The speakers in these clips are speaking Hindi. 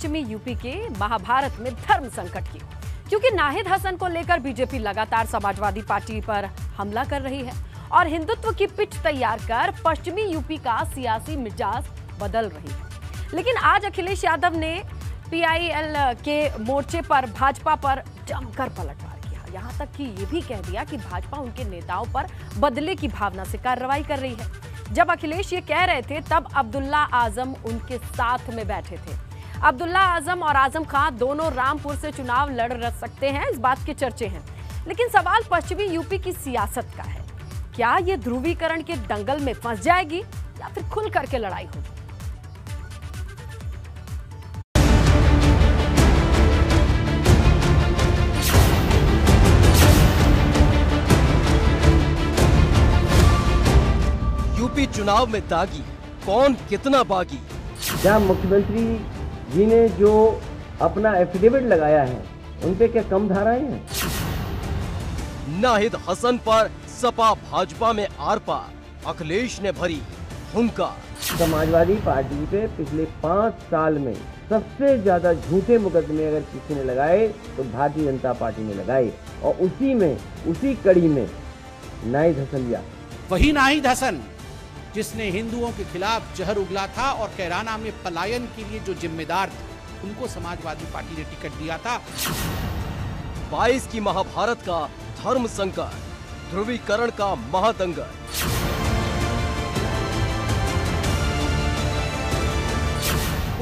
पश्चिमी यूपी के महाभारत में धर्म संकट की, क्योंकि नाहिद हसन को लेकर बीजेपी लगातार समाजवादी पार्टी पर हमला कर रही है और हिंदुत्व की पिच तैयार कर पश्चिमी यूपी का सियासी मिजाज बदल रही है। लेकिन आज अखिलेश यादव ने पीआईएल के मोर्चे पर भाजपा पर जमकर पलटवार किया। यहां तक कि ये भी कह दिया कि भाजपा उनके नेताओं पर बदले की भावना से कार्रवाई कर रही है। जब अखिलेश ये कह रहे थे तब अब्दुल्ला आजम उनके साथ में बैठे थे। अब्दुल्ला आजम और आजम खान दोनों रामपुर से चुनाव लड़ सकते हैं, इस बात के चर्चे हैं। लेकिन सवाल पश्चिमी यूपी की सियासत का है। क्या ये ध्रुवीकरण के दंगल में फंस जाएगी या फिर खुल करके लड़ाई होगी? यूपी चुनाव में दागी, कौन कितना बागी? क्या मुख्यमंत्री जी ने जो अपना एफिडेविट लगाया है उन पे क्या कम धाराएं हैं? नाहिद हसन पर सपा भाजपा में आर पार, अखिलेश ने भरी हुंकार। समाजवादी पार्टी पे पिछले 5 साल में सबसे ज्यादा झूठे मुकदमे अगर किसी ने लगाए तो भारतीय जनता पार्टी ने लगाए, और उसी कड़ी में नाहिद हसन लिया। वही नाहिद हसन जिसने हिंदुओं के खिलाफ जहर उगला था और कैराना में पलायन के लिए जो जिम्मेदार थे उनको समाजवादी पार्टी ने टिकट दिया था। 22 की महाभारत का धर्म संकट, ध्रुवीकरण का महादंगल।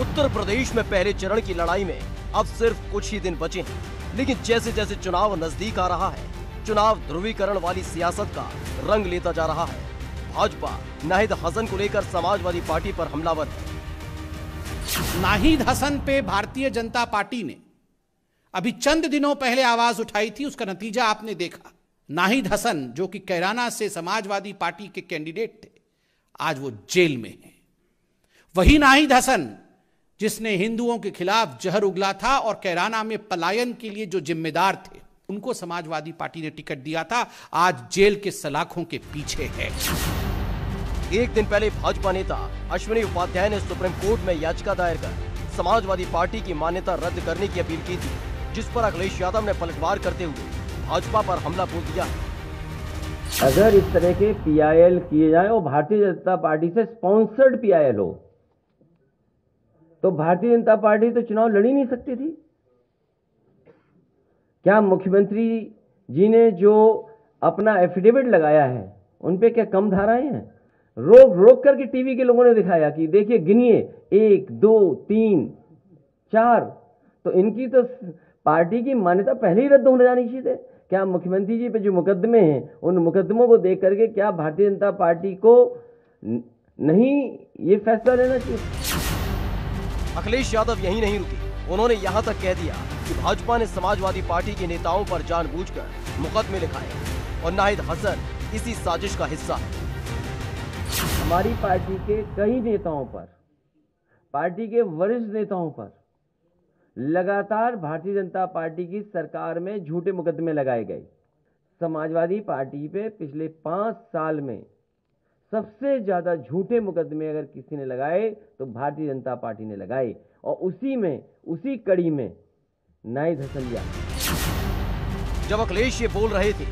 उत्तर प्रदेश में पहले चरण की लड़ाई में अब सिर्फ कुछ ही दिन बचे हैं, लेकिन जैसे जैसे चुनाव नजदीक आ रहा है, चुनाव ध्रुवीकरण वाली सियासत का रंग लेता जा रहा है। भाजपा नाहिद हसन को लेकर समाजवादी पार्टी पर हमलावर है। नाहिद हसन पे भारतीय जनता पार्टी ने अभी चंद दिनों पहले आवाज उठाई थी, उसका नतीजा आपने देखा। नाहिद हसन जो कि कैराना से समाजवादी पार्टी के कैंडिडेट थे, आज वो जेल में हैं। वही नाहिद हसन जिसने हिंदुओं के खिलाफ जहर उगला था और कैराना में पलायन के लिए जो जिम्मेदार थे उनको समाजवादी पार्टी ने टिकट दिया था, आज जेल के सलाखों के पीछे है। एक दिन पहले भाजपा नेता अश्विनी उपाध्याय ने सुप्रीम कोर्ट में याचिका दायर कर समाजवादी पार्टी की मान्यता रद्द करने की अपील की थी, जिस पर अखिलेश यादव ने पलटवार करते हुए भाजपा पर हमला बोल दिया। अगर इस तरह के पीआईएल किए जाए और भारतीय जनता पार्टी से स्पॉन्सर्ड पीआईएल हो तो भारतीय जनता पार्टी तो चुनाव लड़ ही नहीं सकती थी। क्या मुख्यमंत्री जी ने जो अपना एफिडेविट लगाया है उन पे क्या कम धाराएं हैं? रोक करके टीवी के लोगों ने दिखाया कि देखिए गिनिए 1 2 3 4, तो इनकी तो पार्टी की मान्यता पहले ही रद्द होने जानी चाहिए। क्या मुख्यमंत्री जी पे जो मुकदमे हैं उन मुकदमों को देख करके क्या भारतीय जनता पार्टी को नहीं ये फैसला लेना चाहिए? अखिलेश यादव यही नहीं रुके, उन्होंने यहां तक कह दिया कि भाजपा ने समाजवादी पार्टी के नेताओं पर जानबूझकर मुकदमे लिखाए और नाहिद हसन इसी साजिश का हिस्सा है। हमारी पार्टी के कई नेताओं पर, पार्टी के वरिष्ठ नेताओं पर लगातार भारतीय जनता पार्टी की सरकार में झूठे मुकदमे लगाए गए। समाजवादी पार्टी पे पिछले 5 साल में सबसे ज्यादा झूठे मुकदमे अगर किसी ने लगाए तो भारतीय जनता पार्टी ने लगाए, और उसी कड़ी में नाहिद हसन लिया। जब अखिलेश ये बोल रहे थे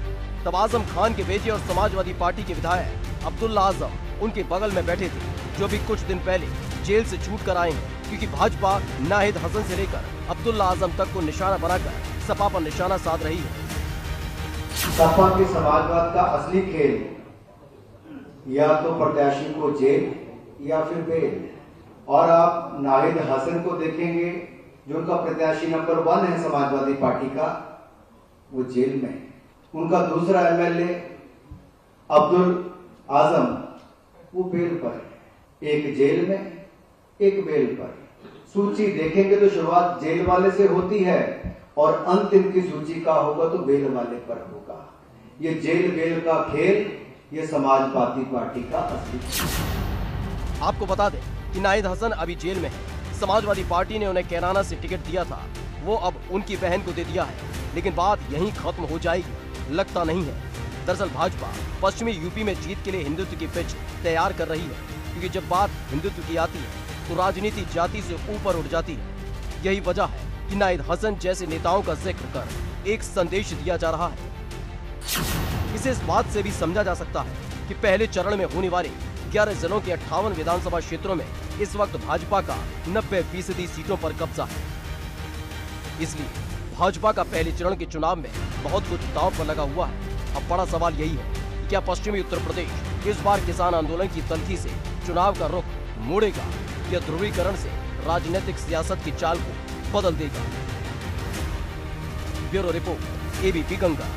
तब आजम खान के बेटे और समाजवादी पार्टी के विधायक अब्दुल्ला आजम उनके बगल में बैठे थे, जो भी कुछ दिन पहले जेल से छूट कर आए हैं, क्योंकि भाजपा नाहिद हसन से लेकर अब्दुल्ला आजम तक को निशाना बनाकर सपा पर निशाना साध रही है। सपा के समाजवाद का असली खेल या तो प्रत्याशी को जेल या फिर बेल, और आप नाहिद हसन को देखेंगे जो उनका प्रत्याशी नंबर 1 है समाजवादी पार्टी का, वो जेल में। उनका दूसरा एमएलए अब्दुल आजम वो बेल पर, एक जेल में एक बेल पर। सूची देखेंगे तो शुरुआत जेल वाले से होती है और अंत इनकी सूची का होगा तो बेल वाले पर होगा। ये जेल बेल का खेल ये समाजवादी पार्टी का असली। आपको बता दें कि नाहिद हसन अभी जेल में है। समाजवादी पार्टी ने उन्हें कैराना से टिकट दिया था, वो अब उनकी बहन को दे दिया है, लेकिन बात यहीं खत्म हो जाएगी लगता नहीं है। दरअसल भाजपा पश्चिमी यूपी में जीत के लिए हिंदुत्व की पिच तैयार कर रही है, क्योंकि जब बात हिंदुत्व की आती है तो राजनीति जाति से ऊपर उठ जाती है। यही वजह है कि नाहिद हसन जैसे नेताओं का जिक्र कर एक संदेश दिया जा रहा है। इसे इस बात से भी समझा जा सकता है कि पहले चरण में होने वाले 11 जिलों के 58 विधानसभा क्षेत्रों में इस वक्त भाजपा का 90% सीटों पर कब्जा है। इसलिए भाजपा का पहले चरण के चुनाव में बहुत कुछ दांव पर लगा हुआ है। अब बड़ा सवाल यही है कि क्या पश्चिमी उत्तर प्रदेश इस बार किसान आंदोलन की तल्खी से चुनाव का रुख मोड़ेगा या ध्रुवीकरण से राजनीतिक सियासत की चाल को बदल देगा। Bureau report, ABP Ganga.